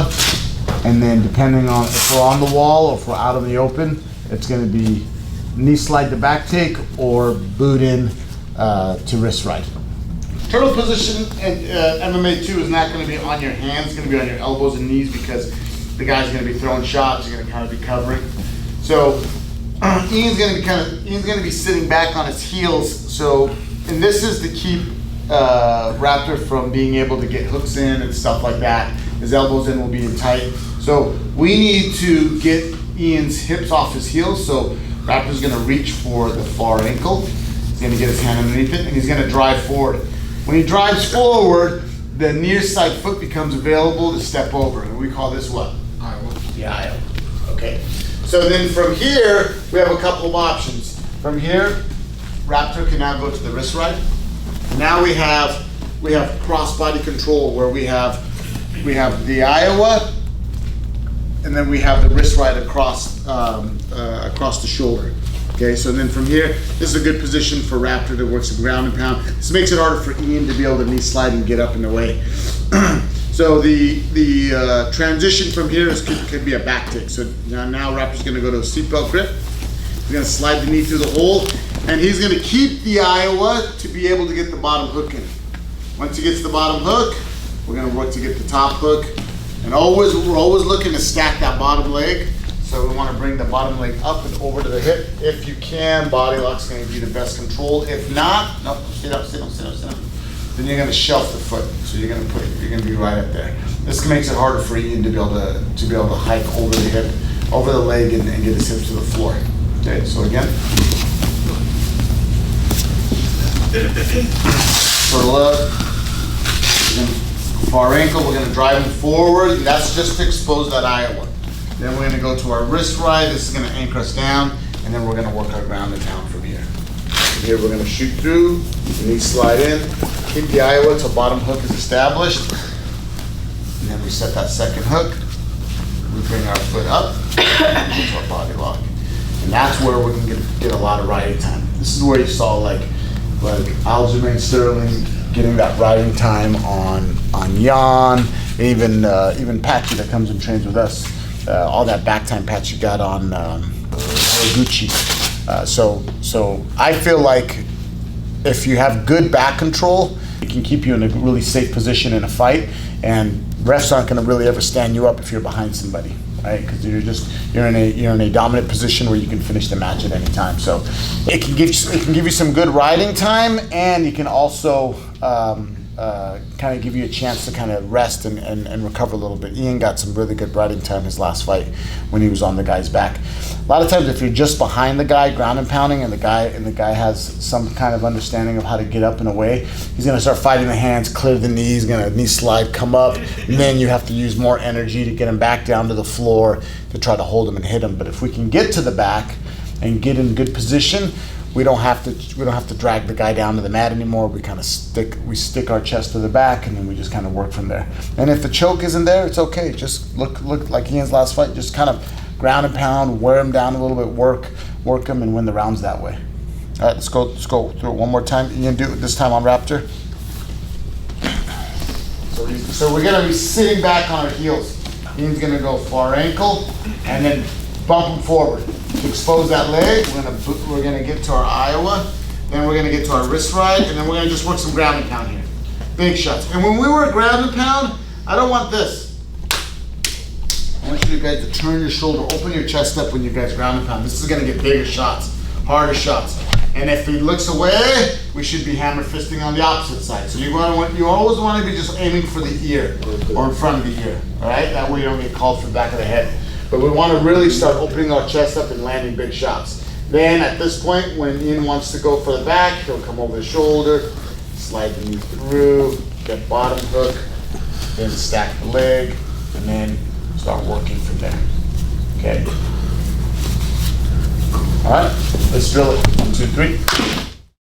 Iowa. And then depending on if we're on the wall or if we're out in the open, it's going to be knee slide to back take or boot in to wrist right. Turtle position in MMA 2 is not going to be on your hands, it's going to be on your elbows and knees because the guy's going to be throwing shots, you're going to kind of be covering. So Ian's going to be sitting back on his heels. So, and this is to keep Raptor from being able to get hooks in and stuff like that. His elbows in will be in tight. So we need to get Ian's hips off his heels. So Raptor's going to reach for the far ankle. He's going to get his hand underneath it and he's going to drive forward. When he drives forward, the near side foot becomes available to step over. And we call this what? Iowa. The Iowa. Okay. So then from here, we have a couple of options. From here, Raptor can now go to the wrist right. Now we have cross body control where we have the Iowa, and then we have the wrist right across across the shoulder. Okay, so then from here, this is a good position for Raptor to work some ground and pound. This makes it harder for Ian to be able to knee slide and get up in the way. So the transition from here could be a back take. So now Raptor's going to go to a seatbelt grip. He's going to slide the knee through the hole, and he's going to keep the Iowa to be able to get the bottom hook in. Once he gets the bottom hook, we're going to work to get the top hook. And we're always looking to stack that bottom leg. So we want to bring the bottom leg up and over to the hip. If you can, body lock's going to be the best control. If not, nope, sit up. Then you're going to shelf the foot. So you're going to be right up there. This makes it harder for Ian to be able to hike over the hip, over the leg, and get his hips to the floor. Okay, so again. For look. Far ankle, we're going to drive him forward. And that's just to expose that Iowa. Then we're going to go to our wrist right. This is going to anchor us down, and then we're going to work our ground and pound from here. From here, we're going to shoot through, knee slide in, keep the Iowa till bottom hook is established, and then we set that second hook. We bring our foot up, and into our body lock, and that's where we can get a lot of riding time. This is where you saw like Aljamain Sterling getting that riding time on Jan, even Patchy that comes and trains with us. All that back time Patchy got on Gucci. So I feel like if you have good back control, it can keep you in a really safe position in a fight, and refs aren't going to really ever stand you up if you're behind somebody, right? Because you're in a dominant position where you can finish the match at any time. So it can give you some good riding time, and you can also kind of give you a chance to kind of rest and recover a little bit. Ian got some really good riding time his last fight when he was on the guy's back. A lot of times if you're just behind the guy, ground and pounding, and the guy has some kind of understanding of how to get up and away, he's going to start fighting the hands, clear the knees, going to knee slide, come up, and then you have to use more energy to get him back down to the floor to try to hold him and hit him. But if we can get to the back and get in good position, we don't have to drag the guy down to the mat anymore. We kind of stick our chest to the back, and then we just kind of work from there. And if the choke isn't there, it's okay. Just look like Ian's last fight. Just kind of ground and pound, wear him down a little bit, work him, and win the rounds that way. All right, let's go through it one more time. Ian, do it this time on Raptor. So we're gonna be sitting back on our heels. Ian's gonna go far ankle, and then bump him forward. To expose that leg, we're gonna get to our Iowa, then we're gonna get to our wrist ride, and then we're gonna just work some ground and pound here. Big shots. And when we work ground and pound, I don't want this. I want you guys to turn your shoulder, open your chest up when you guys ground and pound. This is gonna get bigger shots, harder shots. And if he looks away, we should be hammer fisting on the opposite side. So you always want to be just aiming for the ear or in front of the ear, all right? That way you don't get called for the back of the head. But we want to really start opening our chest up and landing big shots. Then at this point, when Ian wants to go for the back, he'll come over the shoulder, slide the knee through, get bottom hook, then stack the leg, and then start working from there. Okay? All right, let's drill it. 1, 2, 3.